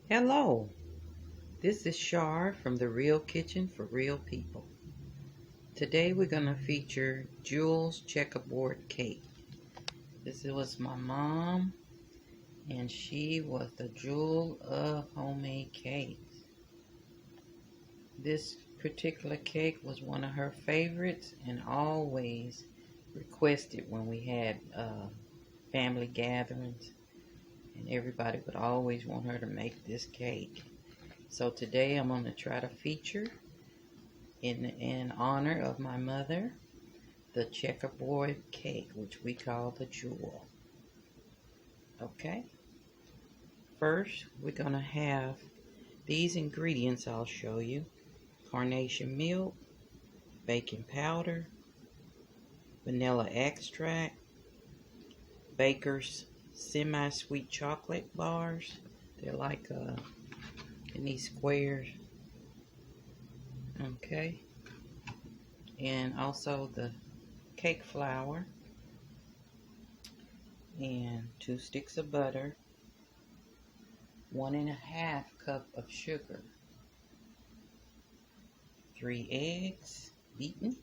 Hello, this is Shar from The Real Kitchen for Real People. Today we're going to feature Jules Checkerboard Cake. This was my mom, and she was the jewel of homemade cakes. This particular cake was one of her favorites and always requested when we had family gatherings, and everybody would always want her to make this cake. So today I'm going to try to feature, in honor of my mother, the checkerboard cake, which we call the jewel. Okay, first we're going to have these ingredients I'll show you: carnation milk, baking powder, vanilla extract, Baker's semi-sweet chocolate bars. They're like in these squares. Okay, and also the cake flour and 2 sticks of butter, 1.5 cup of sugar, 3 eggs beaten,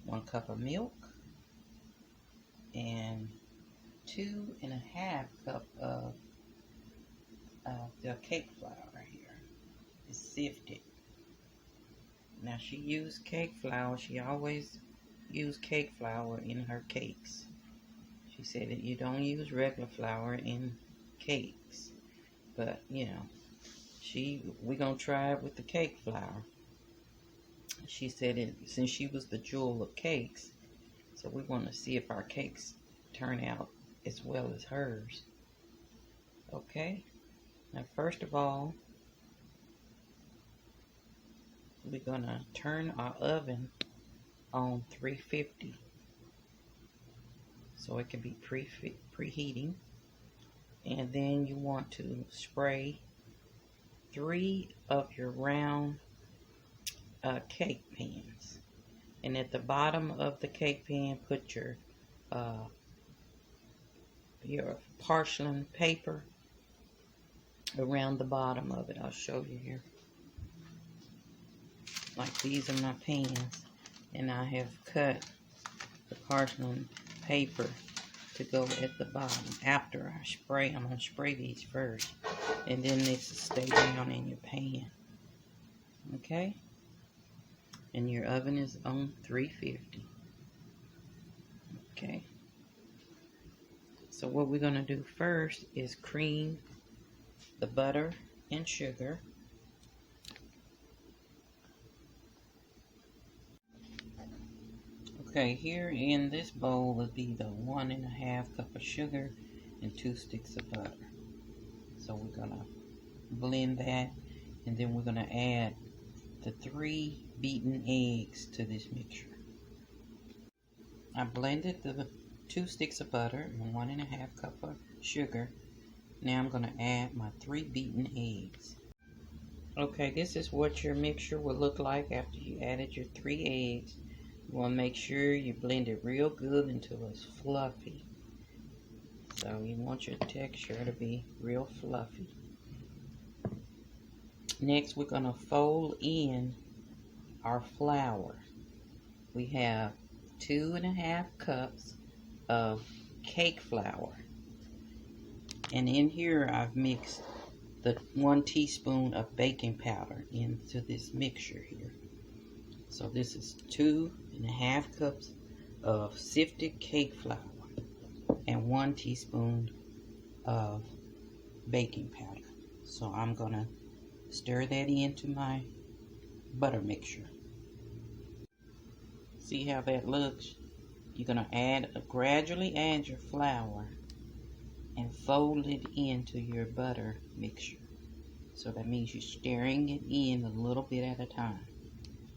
1 cup of milk, and 2.5 cup of the cake flour here. It's sifted. Now she used cake flour. She always used cake flour in her cakes. She said that you don't use regular flour in cakes, but we're gonna try it with the cake flour. She said since she was the jewel of cakes, so we want to see if our cakes turn out as well as hers. Okay, now first of all, we're gonna turn our oven on 350 so it can be preheating, and then you want to spray 3 of your round cake pans, and at the bottom of the cake pan put your porcelain paper around the bottom of it. I'll show you here. Like, these are my pans, and I have cut the porcelain paper to go at the bottom. After I spray, I'm going to spray these first, and then this will stay down in your pan. Okay? And your oven is on 350. Okay? So what we're going to do first is cream the butter and sugar. Okay, here in this bowl would be the 1.5 cup of sugar and 2 sticks of butter. So we're gonna blend that, and then we're gonna add the 3 beaten eggs to this mixture. I blended the 2 sticks of butter and 1.5 cup of sugar. Now I'm gonna add my 3 beaten eggs. Okay, this is what your mixture will look like after you added your 3 eggs. You want to make sure you blend it real good until it's fluffy. So you want your texture to be real fluffy. Next, we're going to fold in our flour. We have 2.5 cups of cake flour. And in here, I've mixed the 1 teaspoon of baking powder into this mixture here. So this is 2.5 cups of sifted cake flour and 1 teaspoon of baking powder. So I'm gonna stir that into my butter mixture. See how that looks? You're gonna gradually add your flour and fold it into your butter mixture. So that means you're stirring it in a little bit at a time.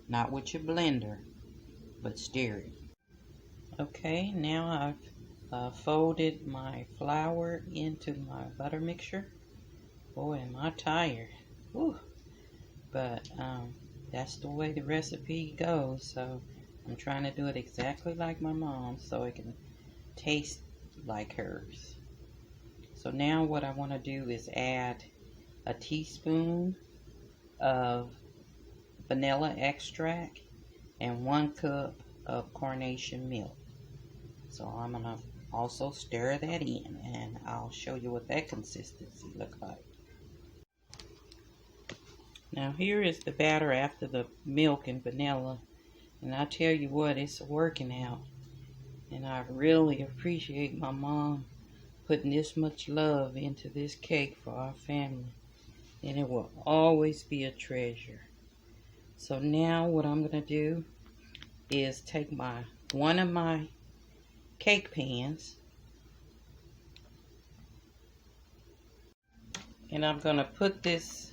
Not with your blender, but stir it. Okay, now I've folded my flour into my butter mixture. Boy, am I tired. Whew. But that's the way the recipe goes. So I'm trying to do it exactly like my mom so it can taste like hers. So now what I want to do is add a teaspoon of vanilla extract, and 1 cup of carnation milk. So I'm going to also stir that in, and I'll show you what that consistency looks like. Now here is the batter after the milk and vanilla, and I tell you what, it's working out. And I really appreciate my mom putting this much love into this cake for our family, and it will always be a treasure. So now what I'm going to do is take one of my cake pans, and I'm going to put this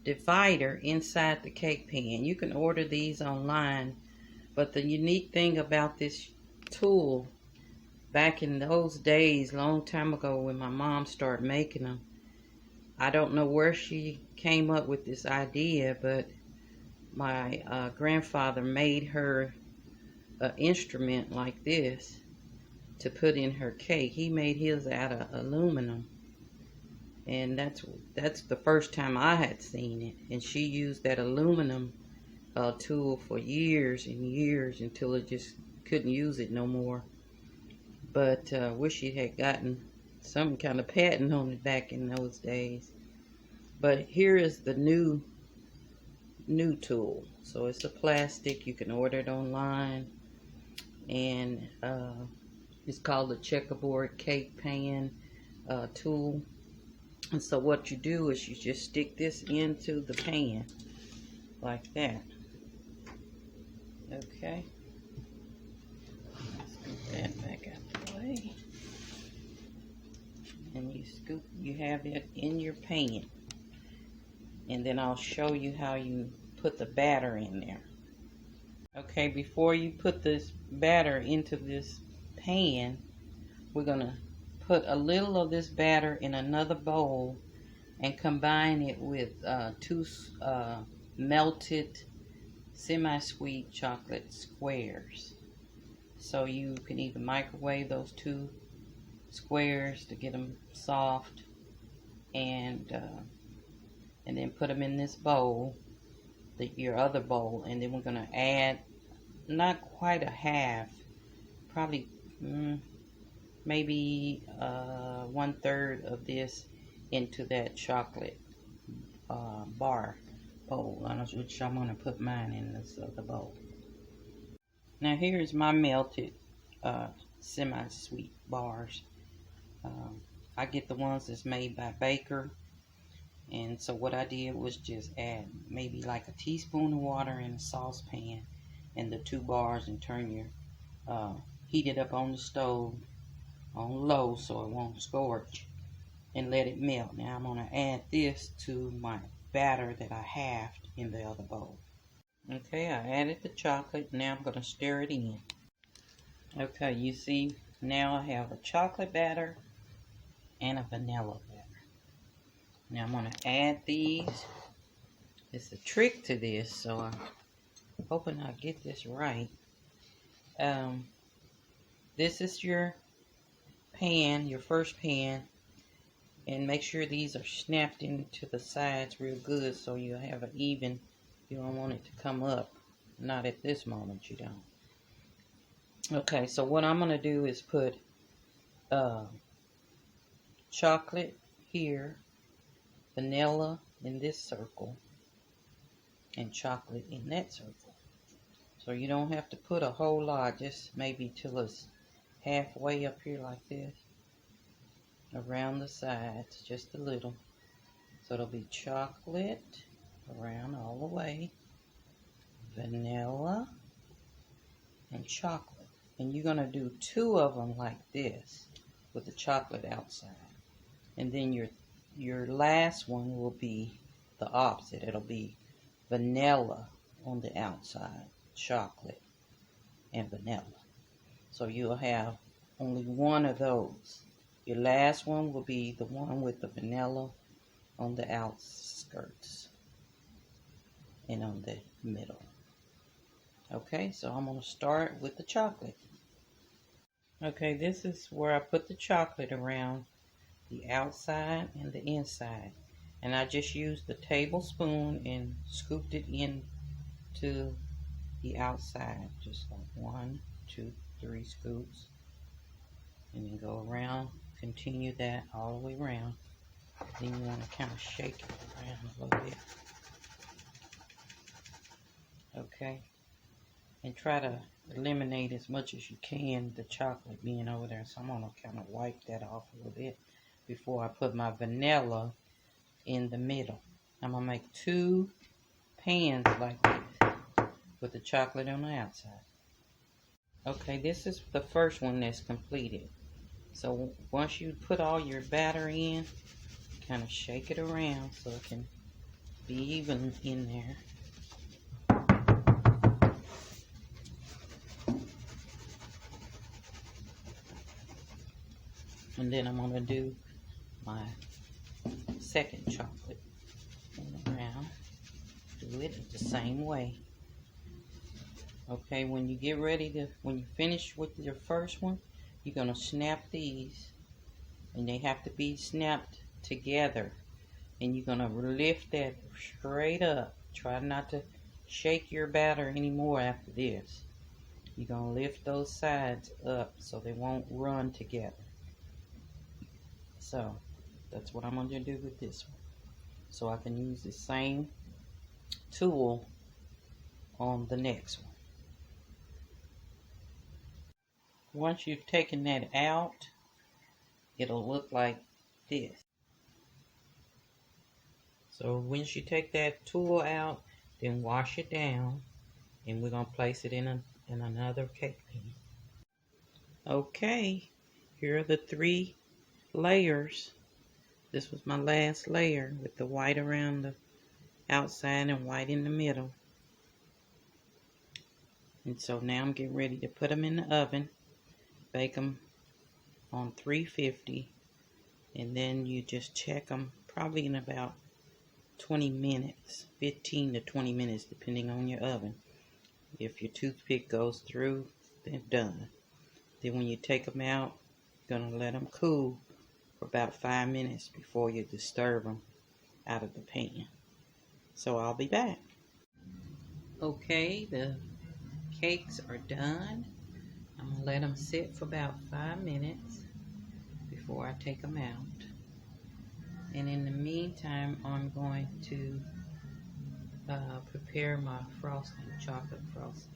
divider inside the cake pan. You can order these online, but the unique thing about this tool, back in those days, long time ago when my mom started making them, I don't know where she came up with this idea, but my grandfather made her an instrument like this to put in her cake. He made his out of aluminum, and that's the first time I had seen it. And she used that aluminum tool for years and years until it just couldn't use it no more. But wish she had gotten some kind of patent on it back in those days. But here is the new tool. So it's a plastic. You can order it online, and it's called the Checkerboard Cake pan tool. And so what you do is you just stick this into the pan like that. Okay. Scoop that back out the way. And you have it in your pan. And then I'll show you how you put the batter in there. Okay, before you put this batter into this pan, we're going to put a little of this batter in another bowl and combine it with 2 melted semi-sweet chocolate squares. So you can either microwave those 2 squares to get them soft, and then put them in this bowl, your other bowl, and then we're going to add not quite a half, probably maybe 1/3 of this into that chocolate bar bowl, which I'm going to put mine in this other bowl. Now here's my melted semi-sweet bars. I get the ones that's made by Baker. And so what I did was just add maybe like a teaspoon of water in a saucepan and the 2 bars, and turn your heat it up on the stove on low so it won't scorch, and let it melt. Now I'm going to add this to my batter that I halved in the other bowl. Okay, I added the chocolate. Now I'm going to stir it in. Okay, you see now I have a chocolate batter and a vanilla batter. Now I'm going to add these. It's a trick to this, so I'm hoping I get this right. This is your pan, your first pan, and make sure these are snapped into the sides real good so you have an even. You don't want it to come up. Not at this moment, you don't. Okay, so what I'm going to do is put chocolate here, vanilla in this circle, and chocolate in that circle. So you don't have to put a whole lot, just maybe till it's halfway up here like this, around the sides, just a little. So it'll be chocolate around all the way, vanilla, and chocolate. And you're going to do 2 of them like this with the chocolate outside. And then your last one will be the opposite. It'll be vanilla on the outside, chocolate, and vanilla. So you'll have only one of those. Your last one will be the one with the vanilla on the outskirts and on the middle. Okay, so I'm going to start with the chocolate. Okay, this is where I put the chocolate around the outside and the inside. And I just used the tablespoon and scooped it into the outside, just like 1, 2, 3 scoops, and then go around, continue that all the way around. Then you want to kind of shake it around a little bit, okay, and try to eliminate as much as you can the chocolate being over there. So I'm going to kind of wipe that off a little bit before I put my vanilla in the middle. I'm going to make 2 pans like this with the chocolate on the outside. Okay, this is the first one that's completed. So once you put all your batter in, kind of shake it around so it can be even in there. And then I'm going to do my second chocolate around. Do it the same way. Okay, when you get ready to, when you finish with your first one, you're going to snap these. And they have to be snapped together. And you're going to lift that straight up. Try not to shake your batter anymore after this. You're going to lift those sides up so they won't run together. So that's what I'm going to do with this one. So I can use the same tool on the next one. Once you've taken that out, it'll look like this. So once you take that tool out, then wash it down, and we're going to place it in another cake pan. Okay, here are the 3 layers. This was my last layer with the white around the outside and white in the middle. And so now I'm getting ready to put them in the oven, bake them on 350, and then you just check them probably in about 20 minutes, 15 to 20 minutes depending on your oven. If your toothpick goes through, they're done. Then when you take them out, you're going to let them cool for about 5 minutes before you disturb them out of the pan. So I'll be back. Okay, the cakes are done. I'm going to let them sit for about 5 minutes before I take them out. And in the meantime, I'm going to prepare my frosting, chocolate frosting.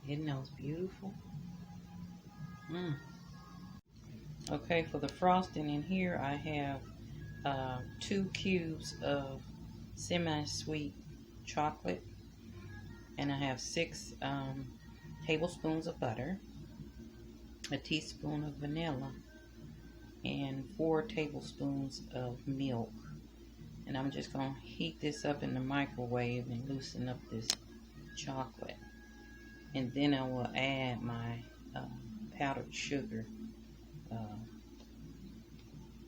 Isn't those beautiful? Okay, for the frosting in here, I have 2 cubes of semi-sweet chocolate, and I have 6 tablespoons of butter, a teaspoon of vanilla, and 4 tablespoons of milk. And I'm just going to heat this up in the microwave and loosen up this chocolate. And then I will add my powdered sugar.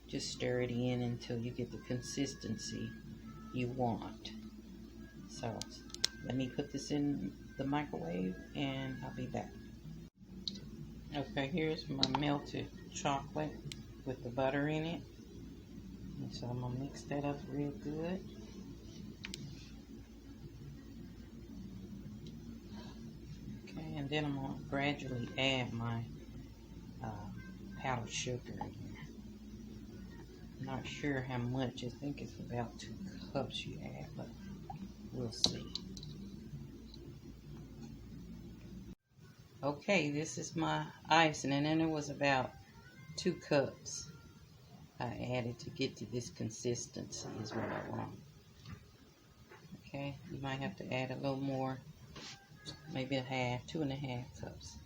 Just stir it in until you get the consistency you want. So let me put this in the microwave and I'll be back. Okay, here's my melted chocolate with the butter in it. And so I'm going to mix that up real good. Okay, and then I'm going to gradually add my powdered sugar in here. I'm not sure how much. I think it's about 2 cups you add, but we'll see. Okay, this is my icing, and then it was about 2 cups I added to get to this consistency is what I want. Okay, you might have to add a little more, maybe a half, 2.5 cups.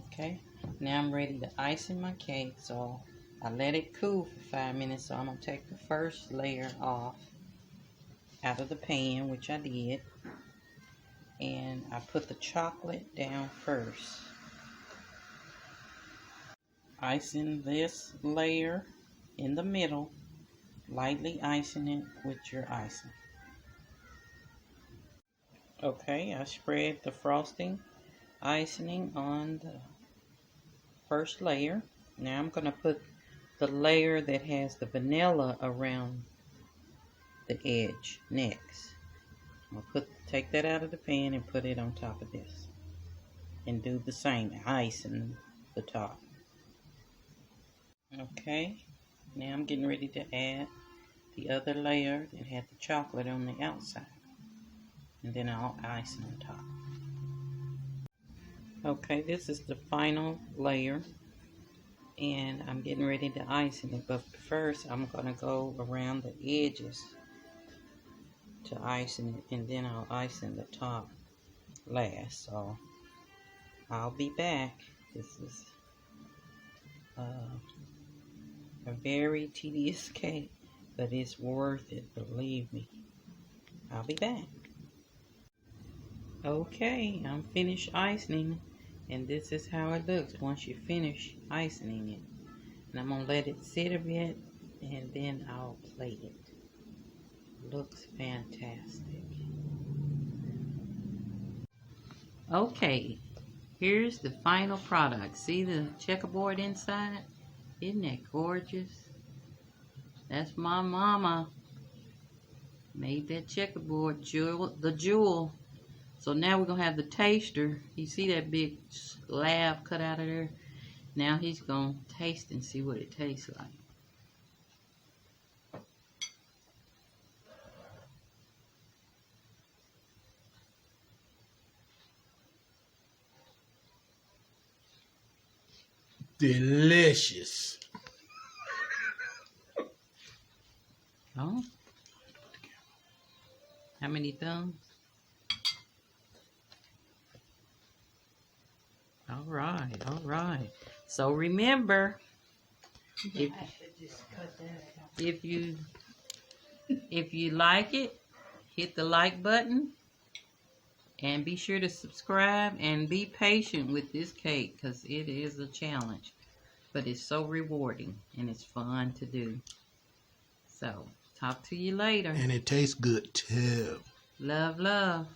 Okay, now I'm ready to icing my cake, so I let it cool for 5 minutes. So I'm going to take the first layer off out of the pan, which I did, and I put the chocolate down first. Icing this layer in the middle, lightly icing it with your icing. Okay, I spread the frosting icing on the first layer. Now I'm going to put the layer that has the vanilla around the edge next. I'm gonna take that out of the pan and put it on top of this, and do the same, icing the top. Okay, now I'm getting ready to add the other layer that had the chocolate on the outside, and then I'll ice on top. Okay, this is the final layer, and I'm getting ready to ice it, but first I'm gonna go around the edges to icing it, and then I'll ice in the top last. So I'll be back. This is a very tedious cake, but it's worth it, believe me. I'll be back. Okay, I'm finished icing, and this is how it looks once you finish icing it. And I'm gonna let it sit a bit, and then I'll plate it. Looks fantastic. Okay, here's the final product. See the checkerboard inside? Isn't that gorgeous? That's my mama. Made that checkerboard jewel, the jewel. So now we're gonna have the taster. You see that big slab cut out of there? Now he's gonna taste and see what it tastes like. Delicious. Oh, how many thumbs? All right, all right. So remember, if you like it, hit the like button, and be sure to subscribe and be patient with this cake, because it is a challenge, but it's so rewarding and it's fun to do. So talk to you later. And it tastes good too. Love, love.